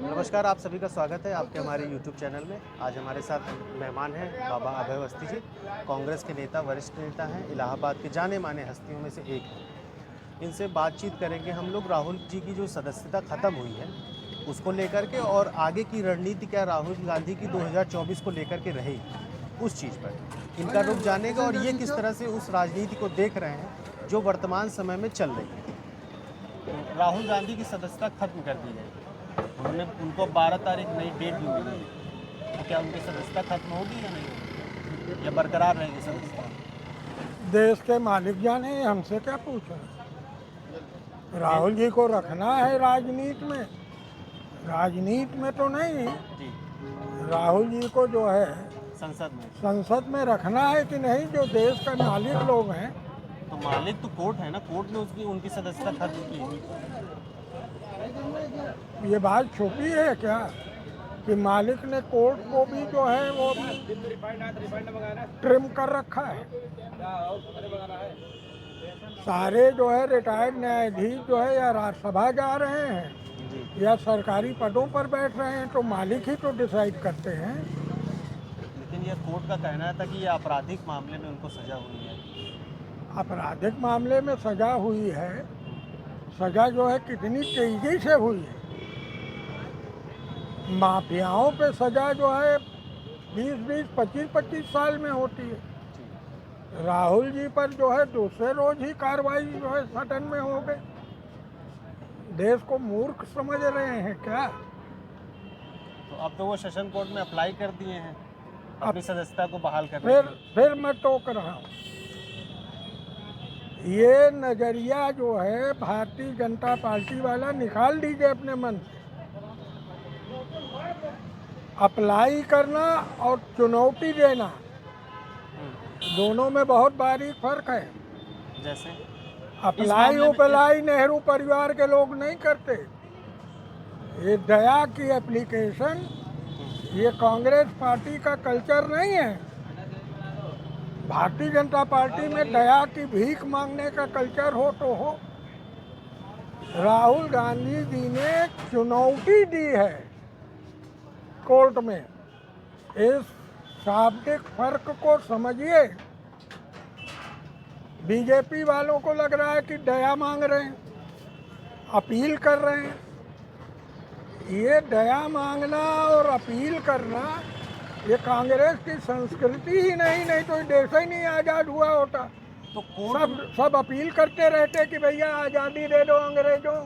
नमस्कार, आप सभी का स्वागत है आपके हमारे YouTube चैनल में। आज हमारे साथ मेहमान हैं बाबा अभय अवस्थी जी, कांग्रेस के नेता, वरिष्ठ नेता हैं, इलाहाबाद के जाने-माने हस्तियों में से एक हैं। इनसे बातचीत करेंगे हम लोग राहुल जी की जो सदस्यता खत्म हुई है, उसको लेकर के और आगे की रणनीति क्या राहुल गांधी की 2024 को लेकर के रहेगी, उस चीज़ पर। इनका रुख जानेगा और ये किस तरह से उस राजनीति को देख रहे हैं, जो वर्तमान समय में चल रही है। तो राहुल गांधी की सदस्यता खत्म कर दी है। उन्होंने उनको 12 तारीख नई डेट भी मिली है, तो क्या उनकी सदस्यता खत्म होगी या नहीं होगी, या बरकरार रहेगी सदस्यता? देश के मालिक जाने, हमसे क्या पूछा। राहुल जी को रखना है राजनीति में, राजनीति में तो नहीं। जी, राहुल जी को जो है संसद में रखना है कि नहीं, जो देश का मालिक लोग हैं। तो मालिक तो कोर्ट है ना, कोर्ट ने उनकी सदस्यता खत्म की। ये बात छुपी है क्या कि मालिक ने कोर्ट को भी जो है वो ट्रिम कर रखा है। सारे जो है रिटायर्ड न्यायाधीश जो है या राज्यसभा जा रहे हैं या सरकारी पदों पर बैठ रहे हैं, तो मालिक ही तो डिसाइड करते हैं। लेकिन यह कोर्ट का कहना था कि ये आपराधिक मामले में उनको सजा हुई है। आपराधिक मामले में सजा हुई है, सजा जो है कितनी तेजी से हुई है। माफियाओं पे सजा जो है 20-20, 25-25 साल में होती है। राहुल जी पर जो है दूसरे रोज ही कार्रवाई जो है सदन में हो गई। देश को मूर्ख समझ रहे हैं क्या? तो अब तो वो सेशन कोर्ट में अप्लाई कर दिए हैं अपनी सदस्यता को बहाल करने फिर मैं टोक रहा हूँ। ये नजरिया जो है भारतीय जनता पार्टी वाला निकाल दीजिए अपने मन से। अप्लाई करना और चुनौती देना, दोनों में बहुत बारीक फर्क है। जैसे अप्लाई नेहरू परिवार के लोग नहीं करते। ये दया की एप्लीकेशन, ये कांग्रेस पार्टी का कल्चर नहीं है। भारतीय जनता पार्टी में दया की भीख मांगने का कल्चर हो तो हो। राहुल गांधी जी ने चुनौती दी है कोर्ट में। इस शाब्दिक फर्क को समझिए। बीजेपी वालों को लग रहा है कि दया मांग रहे हैं, अपील कर रहे हैं। ये दया मांगना और अपील करना ये कांग्रेस की संस्कृति ही नहीं तो देश ही नहीं आज़ाद हुआ होता। तो सब अपील करते रहते कि भैया आज़ादी दे दो अंग्रेजों।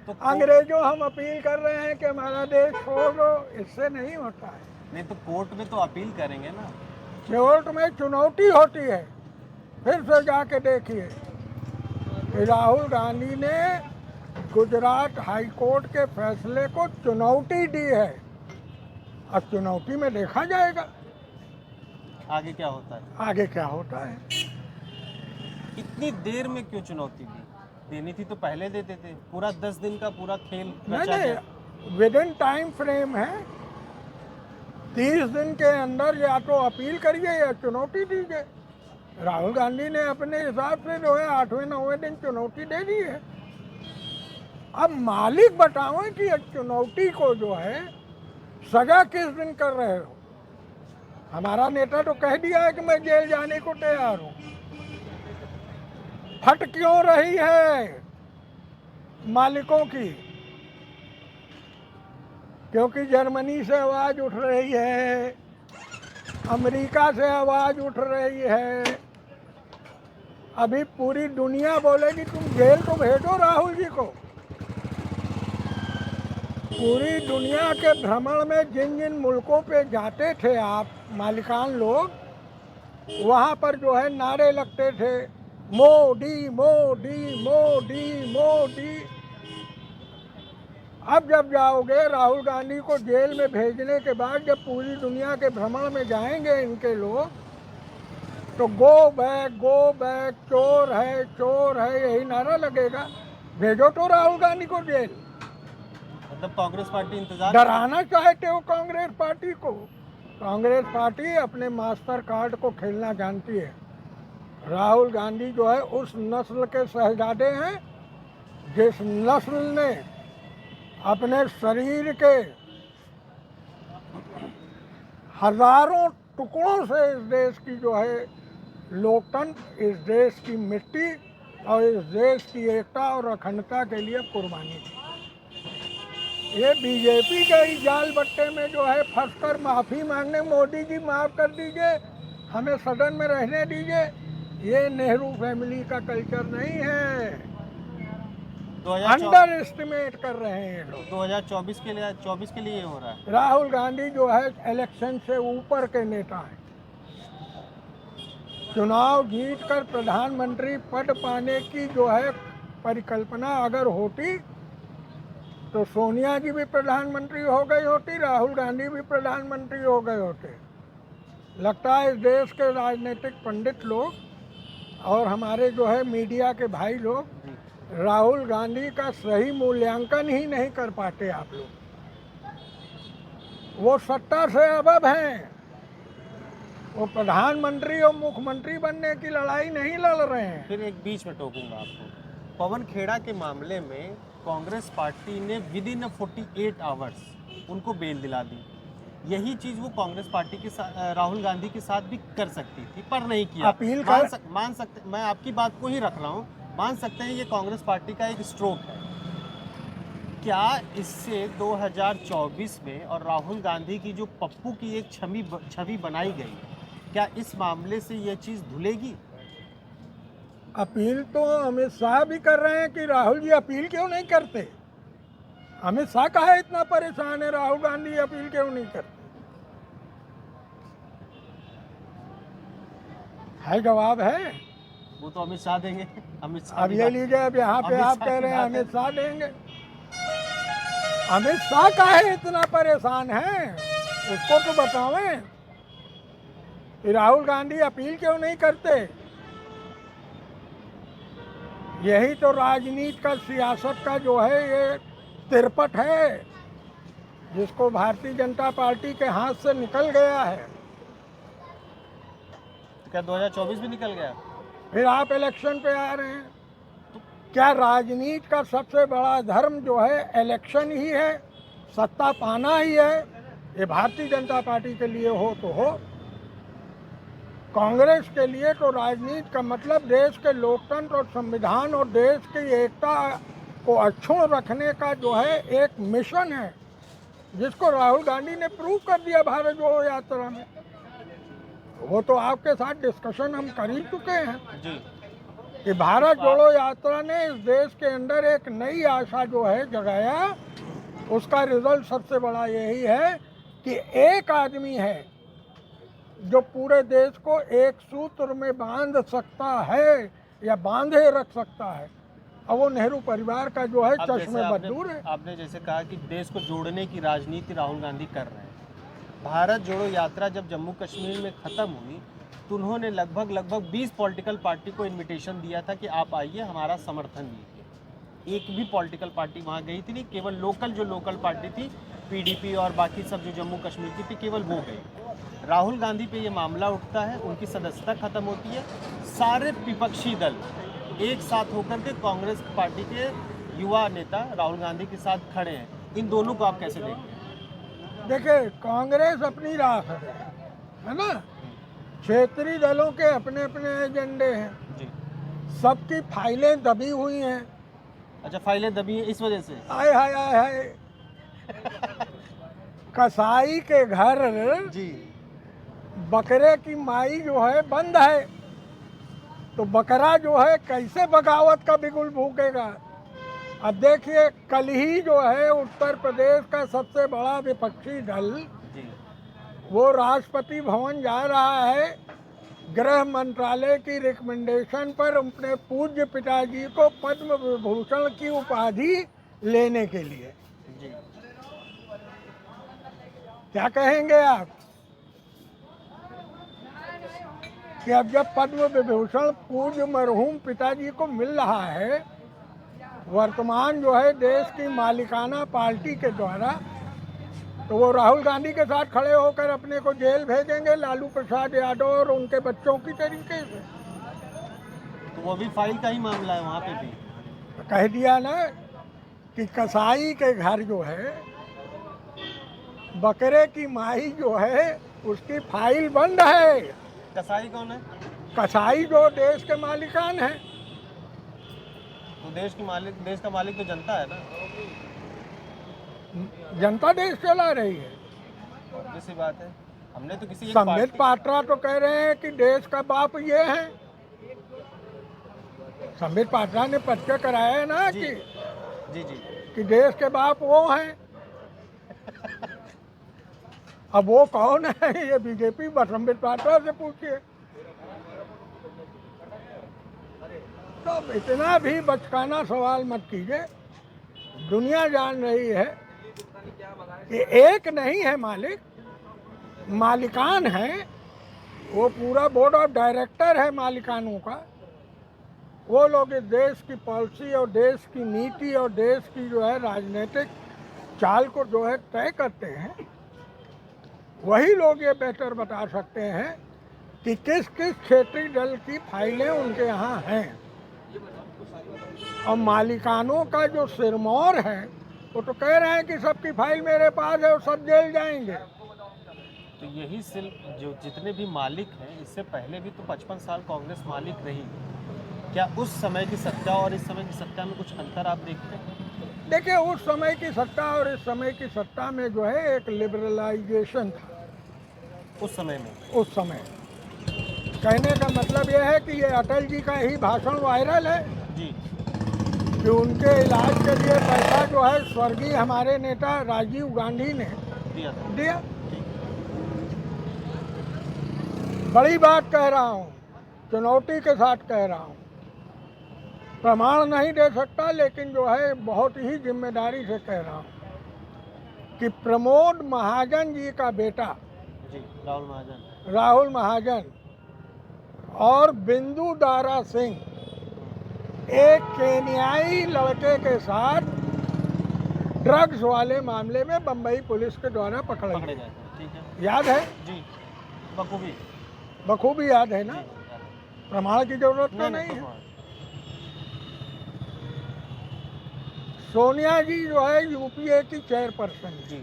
तो अंग्रेजों हम अपील कर रहे हैं कि हमारा देश छोड़ दो। इससे नहीं होता है। नहीं तो कोर्ट में तो अपील करेंगे ना। कोर्ट में चुनौती होती है। फिर से जाके देखिए, राहुल गांधी ने गुजरात हाई कोर्ट के फैसले को चुनौती दी है। अब चुनौती में देखा जाएगा आगे क्या होता है। आगे क्या होता है। इतनी देर में क्यों चुनौती दी? देनी थी तो पहले देते थे। पूरा 10 दिन का पूरा खेल नहीं, विद इन टाइम फ्रेम है। 30 दिन के अंदर या तो अपील करिए या चुनौती दीजिए। राहुल गांधी ने अपने हिसाब से जो है 8वें-9वें दिन चुनौती दे दी है। अब मालिक बताओ कि चुनौती को जो है सजा किस दिन कर रहे हो। हमारा नेता तो कह दिया है कि मैं जेल जाने को तैयार हूं। फट क्यों रही है मालिकों की? क्योंकि जर्मनी से आवाज उठ रही है, अमेरिका से आवाज उठ रही है। अभी पूरी दुनिया बोलेगी तुम जेल तो भेजो राहुल जी को। पूरी दुनिया के भ्रमण में जिन जिन मुल्कों पे जाते थे आप मालिकान लोग, वहाँ पर जो है नारे लगते थे, मोदी मोदी मोदी मोदी। अब जब जाओगे राहुल गांधी को जेल में भेजने के बाद, जब पूरी दुनिया के भ्रमण में जाएंगे इनके लोग, तो गो बैक, चोर है यही नारा लगेगा। भेजो तो राहुल गांधी को जेल। मतलब कांग्रेस पार्टी इंतजार डराना चाहते हो कांग्रेस पार्टी को? कांग्रेस पार्टी अपने मास्टर कार्ड को खेलना जानती है। राहुल गांधी जो है उस नस्ल के शहजादे हैं जिस नस्ल ने अपने शरीर के हजारों टुकड़ों से इस देश की जो है लोकतंत्र, इस देश की मिट्टी और इस देश की एकता और अखंडता के लिए कुर्बानी दी। ये बीजेपी के ही जाल बट्टे में जो है फंसकर माफ़ी मांगने, मोदी जी माफ़ कर दीजिए, हमें सदन में रहने दीजिए, ये नेहरू फैमिली का कल्चर नहीं है। 2024 अंडर एस्टिमेट कर रहे हैं ये लोग। 2024 के लिए ये हो रहा है। राहुल गांधी जो है इलेक्शन से ऊपर के नेता हैं। चुनाव जीतकर प्रधानमंत्री पद पाने की जो है परिकल्पना अगर होती तो सोनिया जी भी प्रधानमंत्री हो गई होती, राहुल गांधी भी प्रधानमंत्री हो गए होते। लगता है इस देश के राजनीतिक पंडित लोग और हमारे जो है मीडिया के भाई लोग राहुल गांधी का सही मूल्यांकन ही नहीं कर पाते। आप लोग वो सत्ता से अबब हैं, वो प्रधानमंत्री और मुख्यमंत्री बनने की लड़ाई नहीं लड़ रहे हैं। फिर एक बीच में टोकूंगा आपको, पवन खेड़ा के मामले में कांग्रेस पार्टी ने विद इन 48 आवर्स उनको बेल दिला दी। यही चीज वो कांग्रेस पार्टी के साथ, राहुल गांधी के साथ भी कर सकती थी पर नहीं किया। अपील मान सकते, मैं आपकी बात को ही रख रहा हूँ, मान सकते हैं ये कांग्रेस पार्टी का एक स्ट्रोक है। क्या इससे 2024 में और राहुल गांधी की जो पप्पू की एक छवि बनाई गई, क्या इस मामले से ये चीज धुलेगी? अपील तो अमित शाह भी कर रहे हैं कि राहुल जी अपील क्यों नहीं करते। अमित शाह कहा इतना परेशान है, राहुल गांधी अपील क्यों नहीं करते? है जवाब है, वो तो अमित शाह देंगे। अमित शाह अब ये लीजिए, अब यहाँ पे आप कह रहे हैं अमित शाह देंगे। अमित शाह काहे इतना परेशान है, उसको तो बतावें कि राहुल गांधी अपील क्यों नहीं करते। यही तो राजनीति का, सियासत का जो है ये तिरपट है, जिसको भारतीय जनता पार्टी के हाथ से निकल गया है। क्या 2024 भी निकल गया? फिर आप इलेक्शन पे आ रहे हैं। क्या राजनीति का सबसे बड़ा धर्म जो है इलेक्शन ही है, सत्ता पाना ही है? ये भारतीय जनता पार्टी के लिए हो तो हो, कांग्रेस के लिए तो राजनीति का मतलब देश के लोकतंत्र और संविधान और देश की एकता को अक्षुण्ण रखने का जो है एक मिशन है, जिसको राहुल गांधी ने प्रूव कर दिया भारत जोड़ो यात्रा में। वो तो आपके साथ डिस्कशन हम कर ही चुके हैं जी कि भारत जोड़ो यात्रा ने इस देश के अंदर एक नई आशा जो है जगाया। उसका रिजल्ट सबसे बड़ा यही है कि एक आदमी है जो पूरे देश को एक सूत्र में बांध सकता है या बांधे रख सकता है, और वो नेहरू परिवार का जो है चश्मे बदूर है। आपने जैसे कहा कि देश को जोड़ने की राजनीति राहुल गांधी कर रहे हैं। भारत जोड़ो यात्रा जब जम्मू कश्मीर में ख़त्म हुई तो उन्होंने लगभग 20 पॉलिटिकल पार्टी को इनविटेशन दिया था कि आप आइए, हमारा समर्थन दीजिए। एक भी पॉलिटिकल पार्टी वहाँ गई थी नहीं, केवल लोकल पार्टी थी, पीडीपी और बाकी सब जो जम्मू कश्मीर की थी, केवल वो गई। राहुल गांधी पे ये मामला उठता है, उनकी सदस्यता खत्म होती है, सारे विपक्षी दल एक साथ होकर के कांग्रेस पार्टी के युवा नेता राहुल गांधी के साथ खड़े हैं। इन दोनों को आप कैसे देखते हैं? देखिए, कांग्रेस अपनी राह है ना, क्षेत्रीय दलों के अपने अपने एजेंडे हैं जी। सबकी फाइलें दबी हुई हैं। अच्छा, फाइलें दबी हैं इस वजह से? आय हाय आय हाय कसाई के घर जी, बकरे की माई जो है बंद है, तो बकरा जो है कैसे बगावत का बिगुल भूकेगा। अब देखिए, कल ही जो है उत्तर प्रदेश का सबसे बड़ा विपक्षी दल जी, वो राष्ट्रपति भवन जा रहा है गृह मंत्रालय की रिकमेंडेशन पर अपने पूज्य पिताजी को पद्म विभूषण की उपाधि लेने के लिए। जी। क्या कहेंगे आप कि अब जब पद्म विभूषण पूज्य मरहूम पिताजी को मिल रहा है, वर्तमान जो है देश की मालिकाना पार्टी के द्वारा, तो वो राहुल गांधी के साथ खड़े होकर अपने को जेल भेजेंगे लालू प्रसाद यादव और उनके बच्चों की तरीके से। तो वो भी फाइल का ही मामला है, वहाँ पे भी कह दिया ना कि कसाई के घर जो है बकरे की माही जो है उसकी फाइल बंद है। कसाई कौन है? कसाई जो देश के मालिकान है। तो देश का मालिक तो जनता है ना। जनता देश चला रही है। ऑब्वियस सी बात है। हमने तो किसी एक संबित पात्रा तो कह रहे हैं कि देश का बाप ये है। संबित पात्रा ने पर्चा कराया है ना जी, जी जी कि देश के बाप वो हैं। अब वो कौन है ये बीजेपी संबित पात्रा से पूछिए। तो इतना भी बचकाना सवाल मत कीजिए। दुनिया जान रही है कि एक नहीं है मालिक, मालिकान है। वो पूरा बोर्ड ऑफ डायरेक्टर है मालिकानों का। वो लोग इस देश की पॉलिसी और देश की नीति और देश की जो है राजनीतिक चाल को जो है तय करते हैं। वही लोग ये बेहतर बता सकते हैं कि किस किस क्षेत्रीय दल की फाइलें उनके यहाँ हैं। और मालिकानों का जो सिरमौर है वो तो कह रहे हैं कि सबकी फाइल मेरे पास है और सब जेल जाएंगे। तो यही जो जितने भी मालिक हैं, इससे पहले भी तो 55 साल कांग्रेस मालिक रही। क्या उस समय की सत्ता और इस समय की सत्ता में कुछ अंतर आप देखते हैं? देखिए, उस समय की सत्ता और इस समय की सत्ता में जो है एक लिबरलाइजेशन था। उस समय में उस समय कहने का मतलब यह है कि ये अटल जी का ही भाषण वायरल है जी, कि उनके इलाज के लिए पैसा जो है स्वर्गीय हमारे नेता राजीव गांधी ने दिया। बड़ी बात कह रहा हूँ, चुनौती के साथ कह रहा हूँ। प्रमाण नहीं दे सकता, लेकिन जो है बहुत ही जिम्मेदारी से कह रहा हूँ कि प्रमोद महाजन जी का बेटा जी, राहुल महाजन और बिंदु दारा सिंह एक केन्याई लड़के के साथ ड्रग्स वाले मामले में बम्बई पुलिस के द्वारा पकड़े गए। ठीक है, याद है जी, बखूबी याद है ना। प्रमाण की जरूरत तो नहीं है। सोनिया जी जो है यूपीए की चेयरपर्सन जी।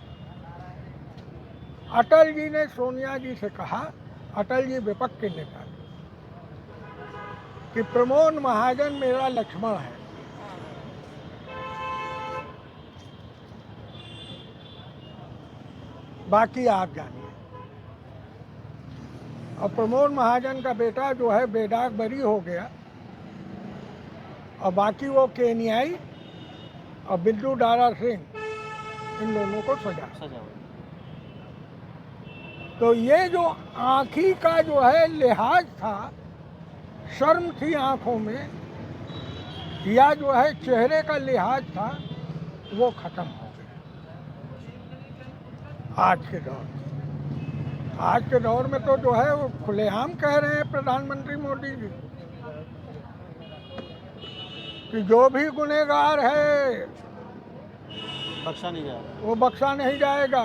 अटल जी ने सोनिया जी से कहा, अटल जी विपक्ष के नेता, कि प्रमोद महाजन मेरा लक्ष्मण है। बाकी आप जानिए। और प्रमोद महाजन का बेटा जो है बेदाग बरी हो गया और बाकी वो केन्याई और बिंदु दारा सिंह, इन दोनों को सजा। तो ये जो आँखी का जो है लिहाज था, शर्म थी आँखों में, या जो है चेहरे का लिहाज था, वो खत्म हो गया आज के दौर में। आज के दौर में तो जो है वो खुलेआम कह रहे हैं प्रधानमंत्री मोदी जी कि जो भी गुनहगार है बख्शा नहीं जाएगा, वो बख्शा नहीं जाएगा।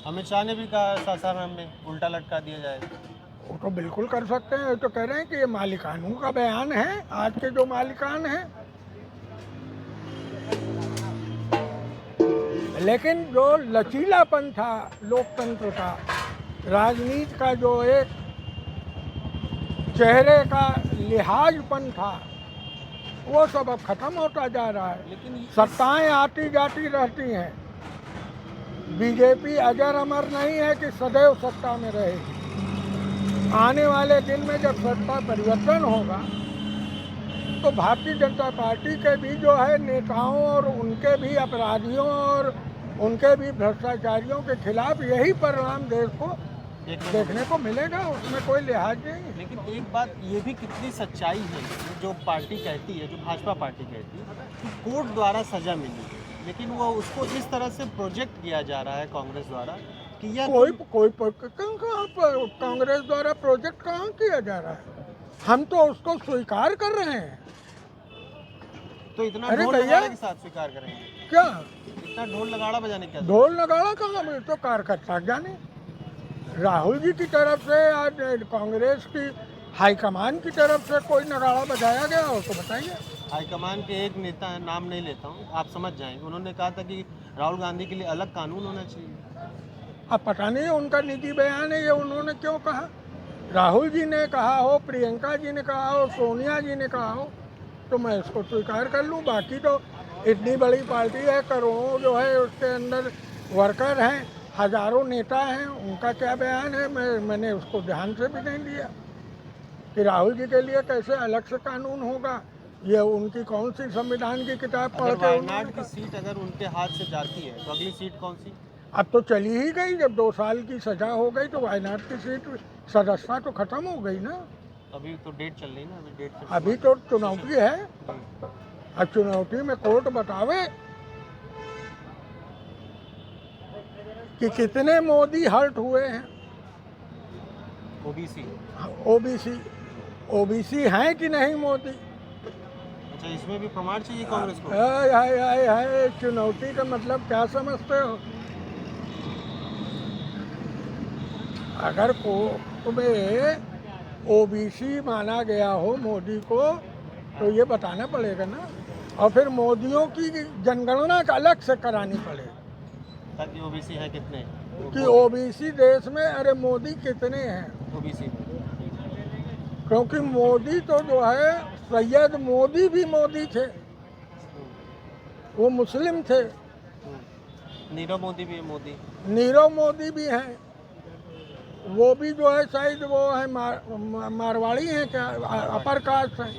अमित शाह ने भी कहा सासाराम में उल्टा लटका दिया जाएगा। वो तो बिल्कुल कर सकते हैं। तो कह रहे हैं कि ये मालिकानों का बयान है, आज के जो मालिकान हैं। लेकिन जो लचीलापन था लोकतंत्र का, राजनीति का जो एक चेहरे का लिहाजपन था, वो सब अब खत्म होता जा रहा है। लेकिन सत्ताएं आती जाती रहती हैं। बीजेपी अजर अमर नहीं है कि सदैव सत्ता में रहेगी। आने वाले दिन में जब सत्ता परिवर्तन होगा तो भारतीय जनता पार्टी के भी जो है नेताओं और उनके भी अपराधियों और उनके भी भ्रष्टाचारियों के खिलाफ यही परिणाम देश को देखने को मिलेगा। उसमें कोई लिहाज नहीं है। लेकिन एक बात ये भी कितनी सच्चाई है, जो पार्टी कहती है, जो भाजपा पार्टी कहती है कि कोर्ट द्वारा सजा मिली, लेकिन वो उसको इस तरह से प्रोजेक्ट किया जा रहा है कांग्रेस द्वारा कि यह कोई कहाँ पर कांग्रेस द्वारा प्रोजेक्ट कहाँ किया जा रहा है। हम तो उसको स्वीकार कर रहे हैं। तो इतना अरे ढोल भैया, नगाड़े के साथ स्वीकार करेंगे क्या इतना ढोल नगाड़ा बजाने क्या? ढोल नगाड़ा कहाँ में तो कार्यकर्ता जाने। राहुल जी की तरफ से आज कांग्रेस की हाईकमान की तरफ से कोई नगाड़ा बजाया गया हो तो बताइए। हाईकमान के एक नेता है, नाम नहीं लेता हूँ, आप समझ जाएंगे, उन्होंने कहा था कि राहुल गांधी के लिए अलग कानून होना चाहिए। अब पता नहीं उनका निजी बयान है ये उन्होंने क्यों कहा। राहुल जी ने कहा हो, प्रियंका जी ने कहा हो, सोनिया जी ने कहा हो तो मैं इसको स्वीकार कर लूँ। बाकी तो इतनी बड़ी पार्टी है, करोड़ों जो है उसके अंदर वर्कर हैं, हजारों नेता हैं, उनका क्या बयान है मैंने उसको ध्यान से भी नहीं लिया कि राहुल जी के लिए कैसे अलग से कानून होगा। ये उनकी कौन सी संविधान की किताब पढ़ अगर के वायनाड उन्होंने की सीट अगर उनके हाथ से जाती है तो अगली सीट कौन सी? अब तो चली ही गई। जब 2 साल की सजा हो गई तो वायनाड की सीट सदस्यता तो खत्म हो गई ना। अभी तो डेट चल रही ना, अभी डेट अभी तो चुनौती है। अब चुनौती में कोर्ट बतावे कि कितने मोदी हर्ट हुए हैं। ओबीसी। ओबीसी ओबीसी हैं कि नहीं मोदी? अच्छा, इसमें भी प्रमाण चाहिए कांग्रेस को? हाय हाय हाय हाय, चुनौती का मतलब क्या समझते हो? अगर कोर्ट में ओबीसी माना गया हो मोदी को तो ये बताना पड़ेगा ना, और फिर मोदियों की जनगणना का अलग से करानी पड़ेगी ताकि ओबीसी है कितने कि ओबीसी देश में अरे मोदी कितने हैं। ओबीसी में। क्योंकि मोदी तो जो है सैयद मोदी भी मोदी थे, वो मुस्लिम थे। नीरव मोदी भी है मोदी। नीरव मोदी भी हैं, वो भी जो है शायद वो है मारवाड़ी हैं क्या, अपर कास्ट हैं।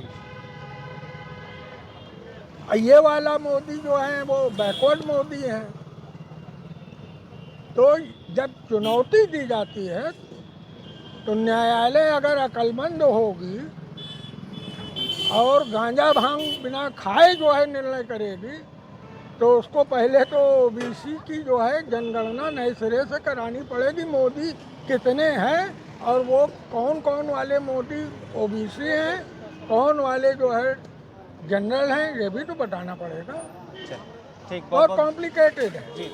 ये वाला मोदी जो है वो बैकवर्ड मोदी है। तो जब चुनौती दी जाती है तो न्यायालय अगर अक्लमंद होगी और गांजा भांग बिना खाए जो है निर्णय करेगी तो उसको पहले तो ओबीसी की जो है जनगणना नए सिरे से करानी पड़ेगी। मोदी कितने हैं और वो कौन कौन वाले मोदी ओबीसी हैं, कौन वाले जो है जनरल हैं, ये भी तो बताना पड़ेगा। ठीक, बहुत कॉम्प्लिकेटेड है। जी,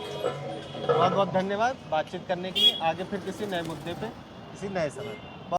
बहुत बहुत धन्यवाद बातचीत करने के लिए। आगे फिर किसी नए मुद्दे पे किसी नए समय